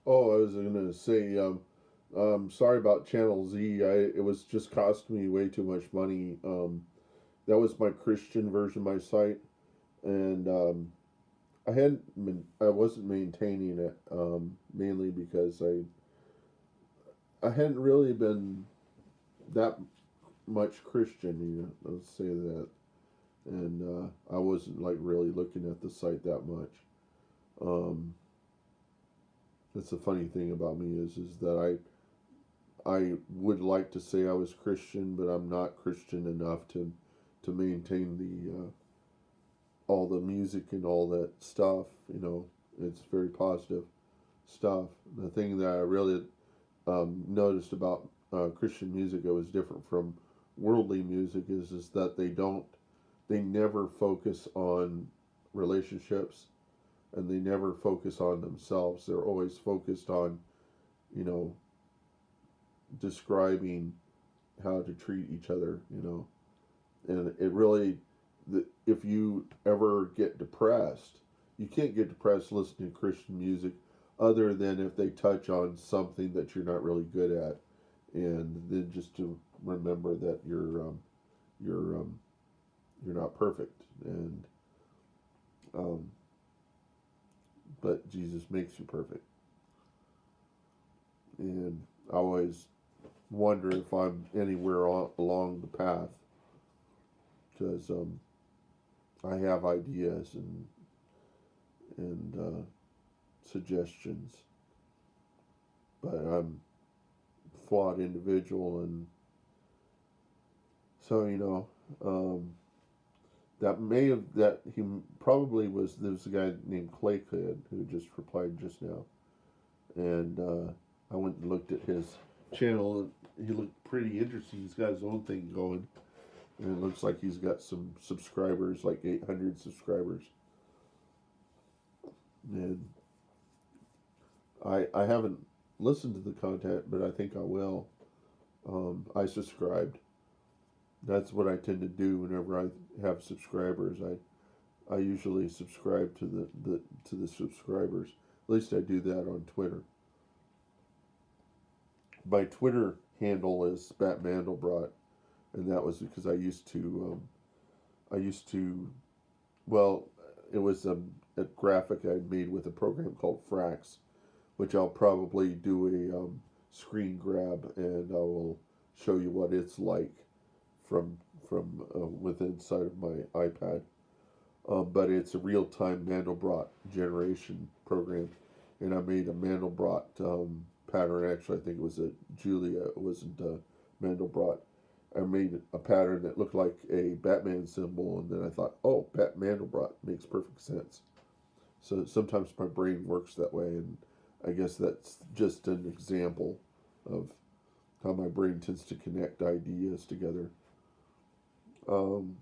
Oh, I was gonna say, sorry about Channel Z. It was just costing me way too much money. That was my Christian version of my site, and I wasn't maintaining it, mainly because I hadn't really been that much Christian, let's say that, and I wasn't like really looking at the site that much. Um, that's the funny thing about me is that I would like to say I was Christian, but I'm not Christian enough to maintain the all the music and all that stuff. It's very positive stuff. The thing that I really noticed about Christian music that was different from worldly music is that they never focus on relationships, and they never focus on themselves. They're always focused on, you know, describing how to treat each other, and it really, if you ever get depressed, you can't get depressed listening to Christian music, other than if they touch on something that you're not really good at, and then just to remember that you're you're not perfect, and um, but Jesus makes you perfect. And I always wonder if I'm anywhere along the path, because I have ideas and suggestions, but I'm a flawed individual, and so that he probably was. There was a guy named Clay Kid who just replied just now, and I went and looked at his channel, and he looked pretty interesting. He's got his own thing going, and it looks like he's got some subscribers, like 800 subscribers. And I haven't listened to the content, but I think I will. I subscribed. That's what I tend to do whenever I have subscribers. I usually subscribe to the subscribers. At least I do that on Twitter. My Twitter handle is Bat Mandelbrot, and that was because I used to well, it was a graphic I made with a program called Frax, which I'll probably do a screen grab, and I will show you what it's like from within inside of my iPad. But it's a real time Mandelbrot generation program, and I made a Mandelbrot pattern. Actually, I think it was a Julia. It wasn't Mandelbrot. I made a pattern that looked like a Batman symbol, and then I thought, oh, Bat Mandelbrot makes perfect sense. So sometimes my brain works that way, and I guess that's just an example of how my brain tends to connect ideas together. Um,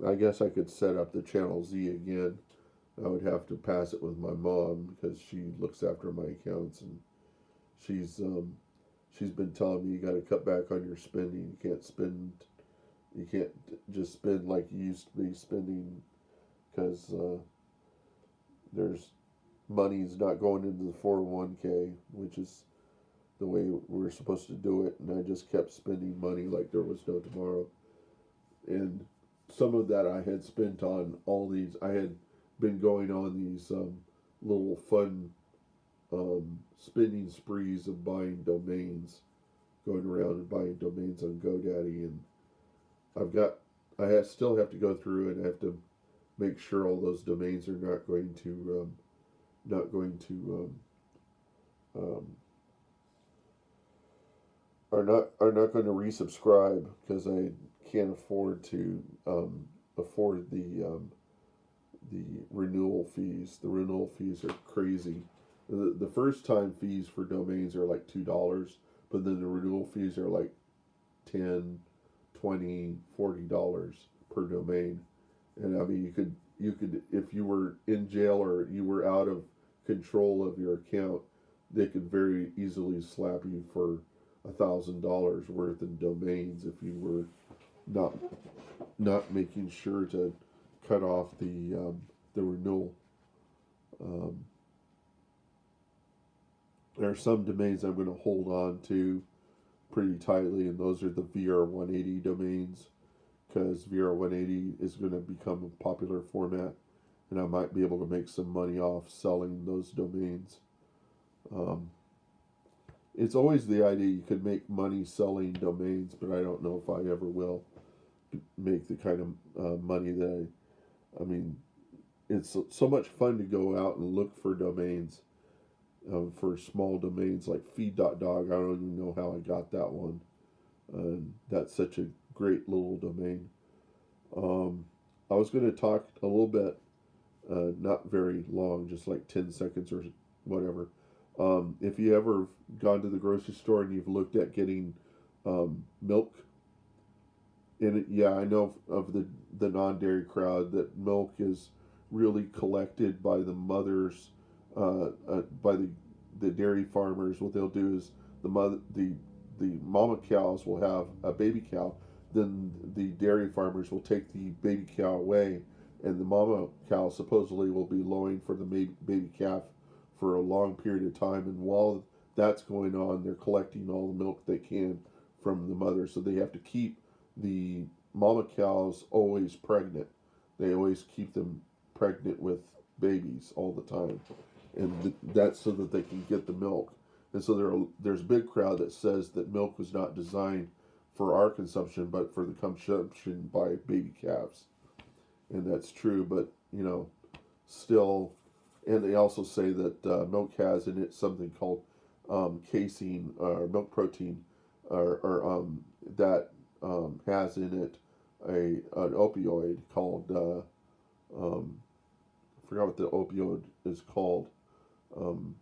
I guess I could set up the Channel Z again. I would have to pass it with my mom because she looks after my accounts, and she's um, she's been telling me you got to cut back on your spending. You can't just spend like you used to be spending, because there's money's not going into the 401k, which is the way we're supposed to do it. And I just kept spending money like there was no tomorrow. And some of that I had spent on all these. I had been going on these little fun spending sprees of buying domains, going around and buying domains on GoDaddy, and I've got still have to go through and I have to make sure all those domains are not going to are not going to resubscribe, because I can't afford to afford the renewal fees. The renewal fees are crazy. The first time fees for domains are like $2, but then the renewal fees are like 10, 20, $40 per domain. And I mean, you could if you were in jail or you were out of control of your account, they could very easily slap you for $1,000 worth in domains if you were not not making sure to cut off the renewal. Um, there are some domains I'm going to hold on to pretty tightly, and those are the VR180 domains, because VR180 is going to become a popular format, and I might be able to make some money off selling those domains. Um, it's always the idea you could make money selling domains, but I don't know if I ever will make the kind of money that I mean, it's so much fun to go out and look for domains, for small domains like feed.dog. I don't even know how I got that one. And that's such a great little domain. I was going to talk a little bit, not very long, just like 10 seconds or whatever. If you ever gone to the grocery store and you've looked at getting milk, and yeah, I know of the non-dairy crowd that milk is really collected by the mothers, by the dairy farmers. What they'll do is the mama cows will have a baby cow, then the dairy farmers will take the baby cow away, and the mama cow supposedly will be lowing for the baby calf for a long period of time. And while that's going on, they're collecting all the milk they can from the mother. So they have to keep the mama cows always pregnant. They always keep them pregnant with babies all the time, and that's so that they can get the milk. And so there's a big crowd that says that milk was not designed for our consumption, but for the consumption by baby calves, and that's true. But still, and they also say that milk has in it something called casein or milk protein, or that has in it an opioid called I forgot what the opioid is called, um,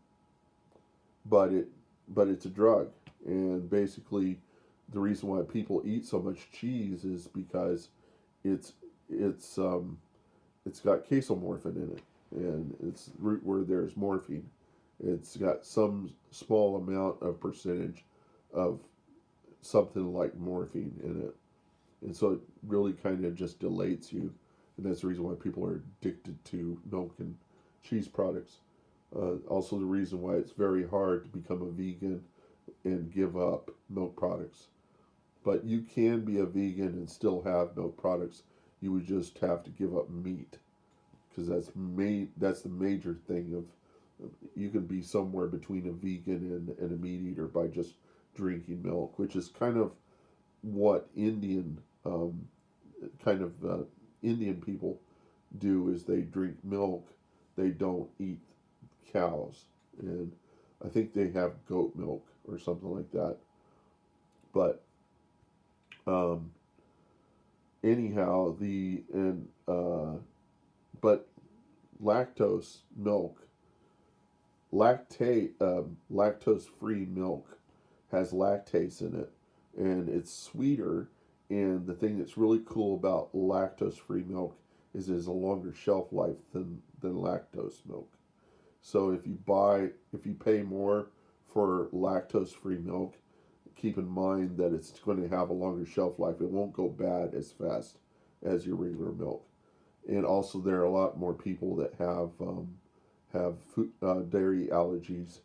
but it's a drug, and basically the reason why people eat so much cheese is because it's it's um, it's got casomorphin in it, and it's root where there's morphine. It's got some small amount of percentage of something like morphine in it, and so it really kind of just delates you, and that's the reason why people are addicted to milk and cheese products. Also, the reason why it's very hard to become a vegan and give up milk products. But you can be a vegan and still have milk products. You would just have to give up meat, because that's the major thing of you can be somewhere between a vegan and a meat eater by just drinking milk, which is kind of what kind of Indian people do, is they drink milk. They don't eat cows, and I think they have goat milk or something like that. But um, anyhow, but lactose milk, lactose free milk has lactase in it, and it's sweeter. And the thing that's really cool about lactose free milk is it has a longer shelf life than lactose milk. So if you pay more for lactose free milk, keep in mind that it's going to have a longer shelf life. It won't go bad as fast as your regular milk. And also, there are a lot more people that have dairy allergies,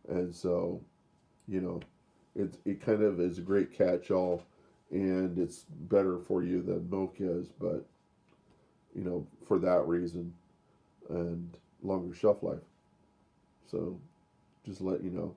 and so it kind of is a great catch-all, and it's better for you than milk is, but for that reason, and longer shelf life. So just let you know.